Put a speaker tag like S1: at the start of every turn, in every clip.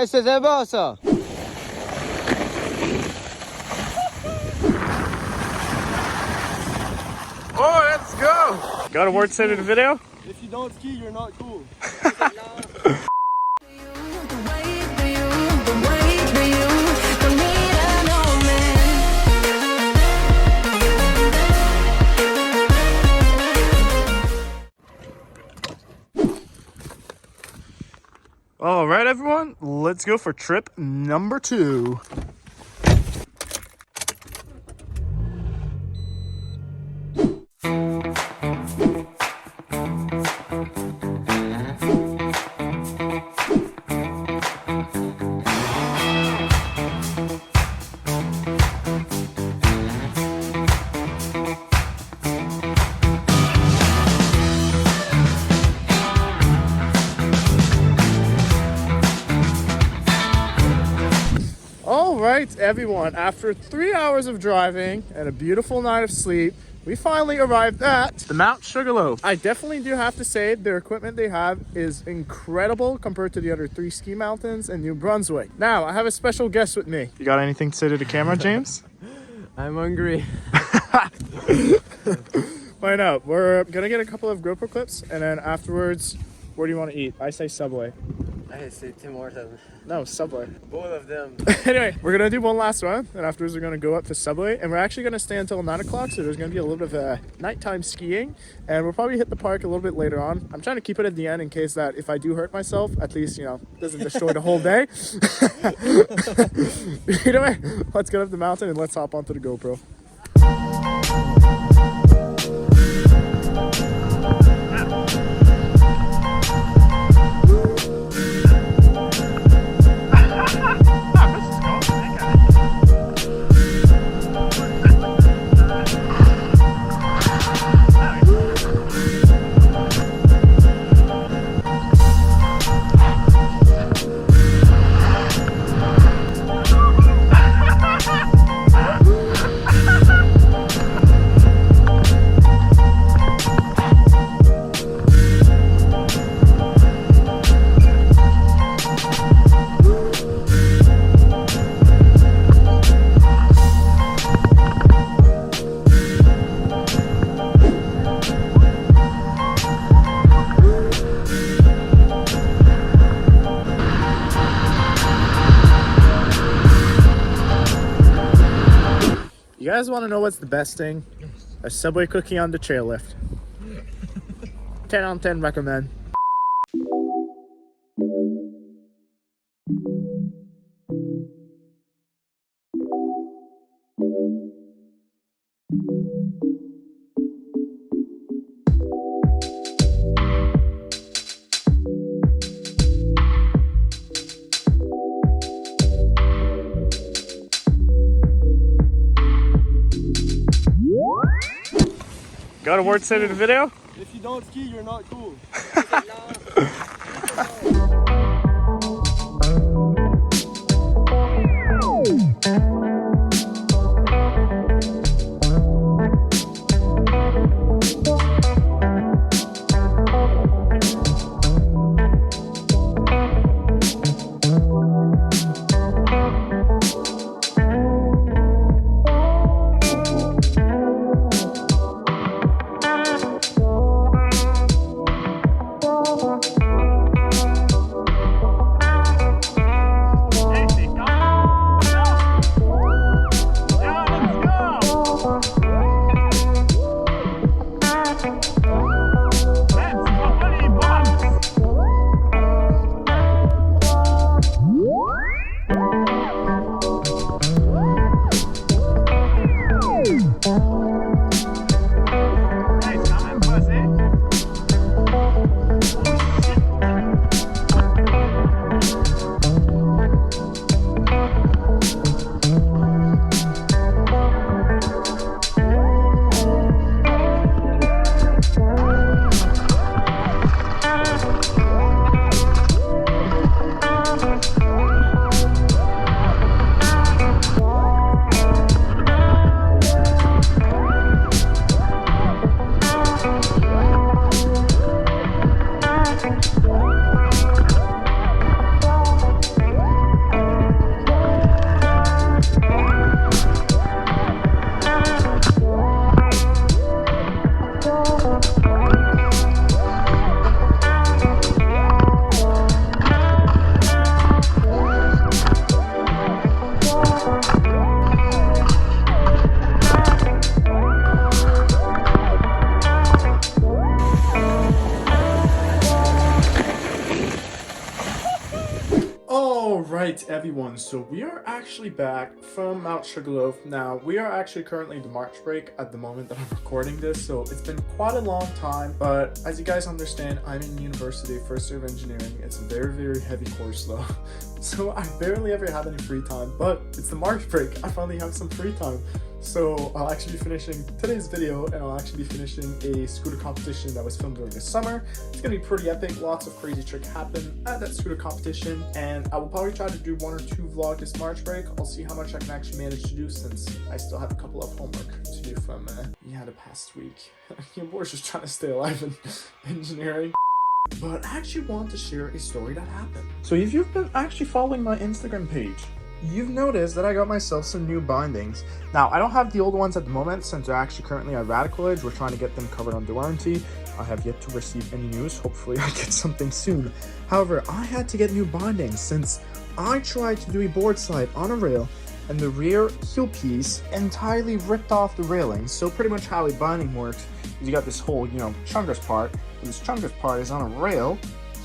S1: c'est bon ça.
S2: Oh, let's go! Got a word said in the video?
S3: If you don't ski, you're not cool.
S2: All right, everyone, let's go for trip number 2. All right, everyone, after 3 hours of driving and a beautiful night of sleep, we finally arrived at the Mount Sugarloaf. I definitely do have to say their equipment they have is incredible compared to the other 3 ski mountains in New Brunswick. Now, I have a special guest with me. You got anything to say to the camera, James?
S1: I'm hungry.
S2: Find out. We're gonna get a couple of GoPro clips, and then afterwards, where do you want to eat? I say Subway.
S1: I say Tim Hortons.
S2: No, Subway.
S1: Both of them.
S2: Anyway, we're gonna do one last run, and afterwards we're gonna go up to Subway, and we're actually gonna stay until 9 o'clock, so there's gonna be a little bit of nighttime skiing, and we'll probably hit the park a little bit later on. I'm trying to keep it at the end in case that if I do hurt myself, at least, you know, it doesn't destroy the whole day. Either way, let's get up the mountain and let's hop onto the GoPro. You guys want to know what's the best thing? A Subway cookie on the chairlift. 10 on 10 recommend. Got a word said in the video?
S3: If you don't ski, you're not cool.
S2: Alright everyone, so we are actually back from Mount Sugarloaf. Now, we are actually currently in the March break at the moment that I'm recording this, so it's been quite a long time, but as you guys understand, I'm in university, first year of engineering. It's a very, very heavy course though, so I barely ever have any free time, but it's the March break, I finally have some free time. So I'll actually be finishing today's video, and I'll actually be finishing a scooter competition that was filmed during the summer. It's gonna be pretty epic. Lots of crazy tricks happen at that scooter competition, and I will probably try to do 1 or 2 vlogs this March break. I'll see how much I can actually manage to do, since I still have a couple of homework to do from the past week. Your boy's just trying to stay alive in engineering. But I actually want to share a story that happened. So if you've been actually following my Instagram page, you've noticed that I got myself some new bindings. Now, I don't have the old ones at the moment since they're actually currently at Radical Edge. We're trying to get them covered under warranty. I have yet to receive any news. Hopefully I get something soon. However, I had to get new bindings since I tried to do a board slide on a rail and the rear heel piece entirely ripped off the railing. So pretty much how a binding works is you got this whole, chungus part. And this chungus part is on a rail.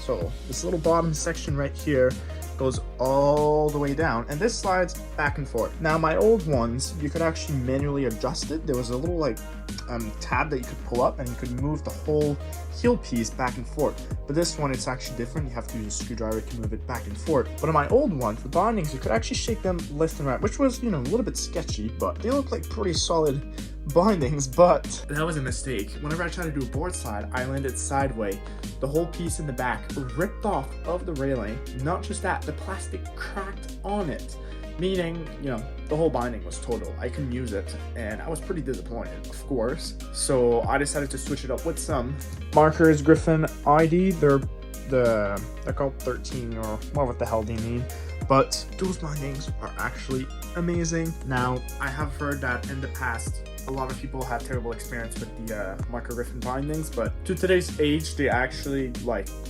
S2: So this little bottom section right here goes all the way down, and this slides back and forth. Now, my old ones, you could actually manually adjust it. There was a little tab that you could pull up, and you could move the whole heel piece back and forth. But this one, it's actually different. You have to use a screwdriver to move it back and forth. But on my old ones, the bindings, you could actually shake them left and right, which was, a little bit sketchy, but they look like pretty solid bindings. But that was a mistake. Whenever I tried to do a board slide, I landed sideways. The whole piece in the back ripped off of the railing. Not just that, the plastic cracked on it, meaning, the whole binding was total. I couldn't use it, and I was pretty disappointed, of course. So I decided to switch it up with some markers, Griffin ID. They're called 13 or what the hell do you mean? But those bindings are actually amazing. Now, I have heard that in the past, a lot of people have terrible experience with the marker Griffin bindings, but to today's age, they actually,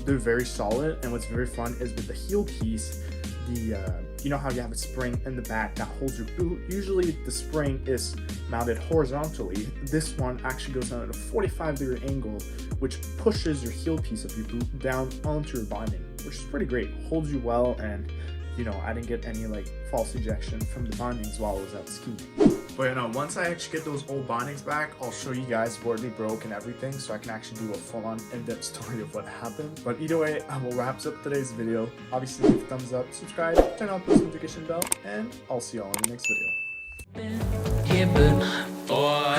S2: they're very solid. And what's very fun is with the heel piece, you know how you have a spring in the back that holds your boot. Usually the spring is mounted horizontally. This one actually goes down at a 45-degree angle, which pushes your heel piece of your boot down onto your binding, which is pretty great. Holds you well, and I didn't get any false ejection from the bindings while I was out skiing. But once I actually get those old bindings back, I'll show you guys where they broke and everything, so I can actually do a full-on in-depth story of what happened. But either way, I will wrap up today's video. Obviously, leave a thumbs up, subscribe, turn on the notification bell, and I'll see you all in the next video.
S4: Yeah, but boy,